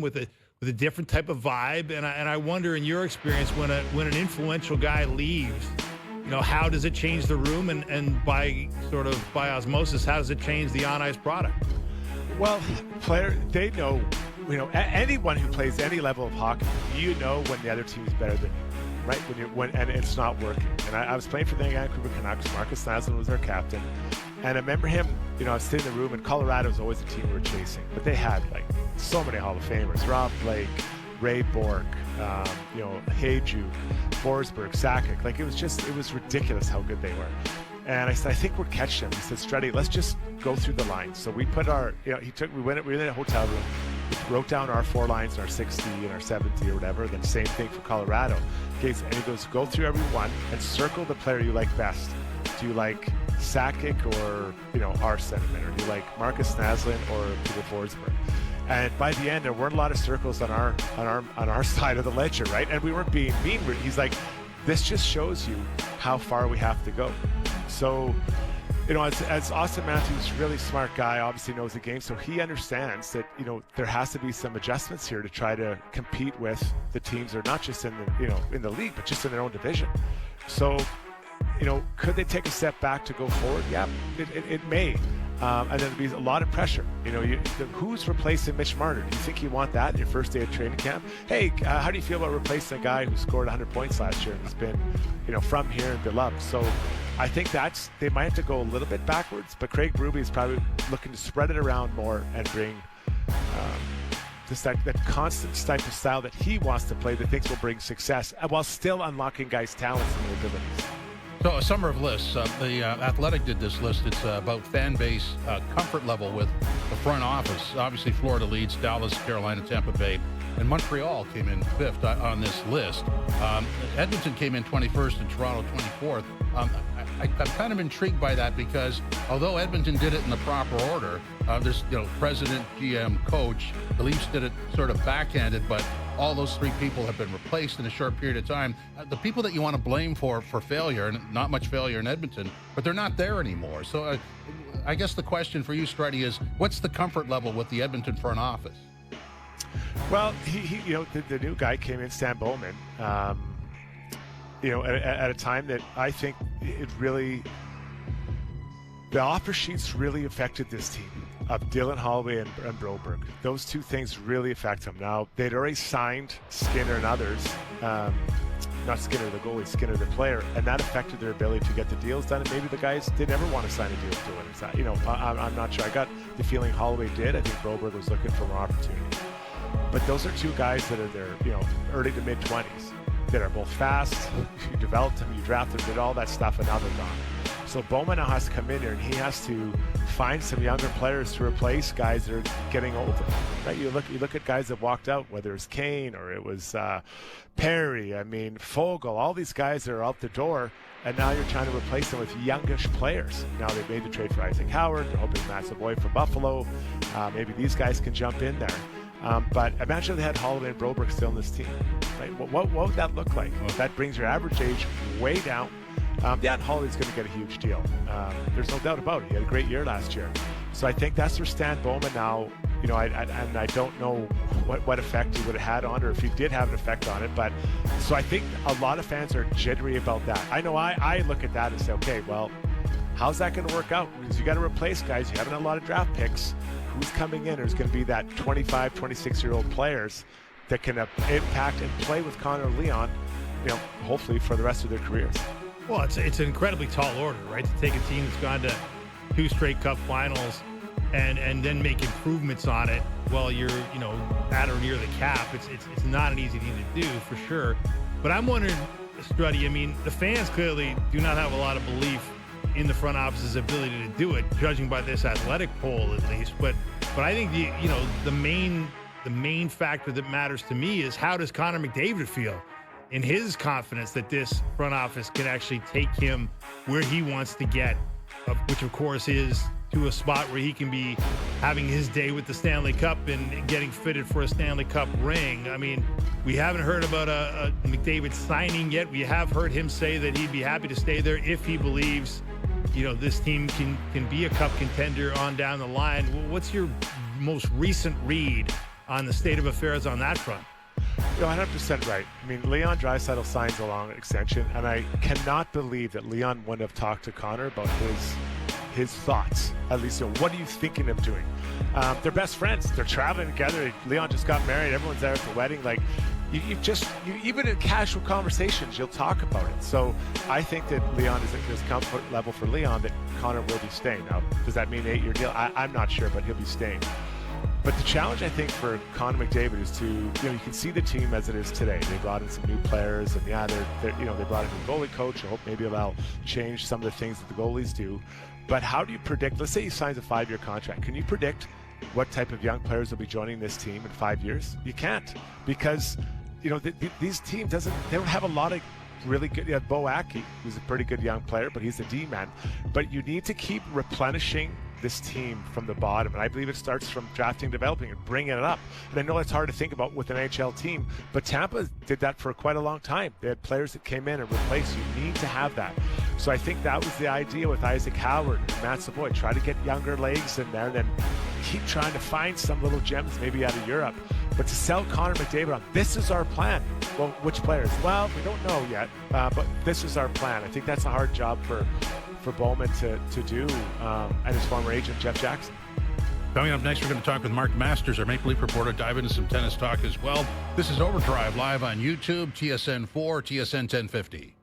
with a different type of vibe. And I wonder, in your experience, when an influential guy leaves, how does it change the room, and by osmosis, how does it change the on ice product? Well, they know, anyone who plays any level of hockey, when the other team is better than you, right? And it's not working. And I was playing for the Vancouver Canucks. Marcus Naslund was their captain. And I remember him, I was sitting in the room, and Colorado was always the team we were chasing. But they had, so many Hall of Famers. Rob Blake, Ray Bork, Hayju, Forsberg, Sakic. It was ridiculous how good they were. And I said, I think we're catching them. He said, Struddy, let's just go through the lines. So we put we were in a hotel room. We wrote down our 4 lines and our 60 and our 70 or whatever. Then same thing for Colorado. And he goes, go through every one and circle the player you like best. Do you like Sakic or our centerman, or do you like Marcus Naslund or Peter Forsberg? And by the end, there weren't a lot of circles on our side of the ledger, right? And we weren't being mean. He's like, this just shows you how far we have to go. So, as Austin Matthews, really smart guy, obviously knows the game, so he understands that there has to be some adjustments here to try to compete with the teams that are not just in the league, but just in their own division. So, could they take a step back to go forward? Yeah, it may. And then there'll be a lot of pressure. Who's replacing Mitch Marner? Do you think you want that in your first day of training camp? Hey, how do you feel about replacing a guy who scored 100 points last year and has been, from here and beloved? So I think they might have to go a little bit backwards, but Craig Berube is probably looking to spread it around more and bring just that constant type of style that he wants to play, that thinks will bring success, while still unlocking guys' talents and their abilities. So a summer of lists. The Athletic did this list. It's about fan base comfort level with the front office. Obviously, Florida leads, Dallas, Carolina, Tampa Bay, and Montreal came in 5th on this list. Edmonton came in 21st and Toronto 24th. I'm kind of intrigued by that, because although Edmonton did it in the proper order, there's president, GM, coach. The Leafs did it sort of backhanded, but all those 3 people have been replaced in a short period of time. The people that you want to blame for failure, and not much failure in Edmonton, but they're not there anymore. So I guess the question for you, Struddy, is what's the comfort level with the Edmonton front office? Well, the new guy came in, Stan Bowman, at a time that I think the offer sheets really affected this team of Dylan Holloway and Broberg. Those 2 things really affect them. Now, they'd already signed Skinner and others, not Skinner the goalie, Skinner the player, and that affected their ability to get the deals done. And maybe the guys didn't ever want to sign a deal to it. I'm not sure. I got the feeling Holloway did. I think Broberg was looking for more opportunity. But those are 2 guys that are there, early to mid-20s, that are both fast. You developed them, you drafted them, did all that stuff, and now they're gone. So Bowman now has to come in here, and he has to find some younger players to replace guys that are getting older. Right? You look at guys that walked out, whether it's Kane or it was Perry. Fogle. All these guys that are out the door, and now you're trying to replace them with youngish players. Now they've made the trade for Isaac Howard. They're hoping Matt Savoy from Buffalo. Maybe these guys can jump in there. But imagine if they had Holloway and Broberg still in this team. Right? What would that look like? That brings your average age way down. And Holloway's going to get a huge deal. There's no doubt about it. He had a great year last year. So I think that's where Stan Bowman now, I don't know what effect he would have had on, or if he did have an effect on it. But so I think a lot of fans are jittery about that. I know I look at that and say, okay, well, how's that going to work out? Because you got to replace guys. You haven't had a lot of draft picks. Who's coming in? There's going to be that 25, 26-year-old players that can impact and play with Connor Leon, hopefully for the rest of their careers. Well, it's an incredibly tall order, right? To take a team that's gone to 2 straight Cup finals and then make improvements on it while you're, at or near the cap. It's not an easy thing to do, for sure. But I'm wondering, Struddy, the fans clearly do not have a lot of belief in the front office's ability to do it, judging by this Athletic poll at least. But I think the main factor that matters to me is, how does Connor McDavid feel in his confidence that this front office can actually take him where he wants to get, which of course is to a spot where he can be having his day with the Stanley Cup and getting fitted for a Stanley Cup ring. We haven't heard about a McDavid signing yet. We have heard him say that he'd be happy to stay there if he believes, this team can be a Cup contender on down the line. What's your most recent read on the state of affairs on that front. You're 100% right. I mean, Leon Draisaitl signs a long extension, and I cannot believe that Leon wouldn't have talked to Connor about his thoughts. At least, what are you thinking of doing? They're best friends. They're traveling together. Leon just got married. Everyone's there at the wedding. Like, you even in casual conversations, you'll talk about it. So I think that Leon is at this comfort level for Leon that Connor will be staying. Now, does that mean an 8-year deal? I'm not sure, but he'll be staying. But the challenge, I think, for Connor McDavid is to, you can see the team as it is today. They brought in some new players, and they brought in a goalie coach. I hope maybe they'll change some of the things that the goalies do. But how do you predict? Let's say he signs a 5-year contract. Can you predict what type of young players will be joining this team in 5 years? You can't, because these teams they don't have a lot of really good. Bo Aki, who's a pretty good young player, but he's a D-man. But you need to keep replenishing this team from the bottom, and I believe it starts from drafting, developing, and bringing it up. And I know it's hard to think about with an NHL team, but Tampa did that for quite a long time. They had players that came in and replaced. You need to have that. So I think that was the idea with Isaac Howard and Matt Savoy. Try to get younger legs in there, and then keep trying to find some little gems maybe out of Europe. But to sell Connor McDavid on, this is our plan. Well, which players? Well, we don't know yet, but this is our plan. I think that's a hard job for Bowman to do, and his former agent, Jeff Jackson. Coming up next, we're going to talk with Mark Masters, our Maple Leaf reporter, dive into some tennis talk as well. This is Overdrive live on YouTube, TSN 4, TSN 1050.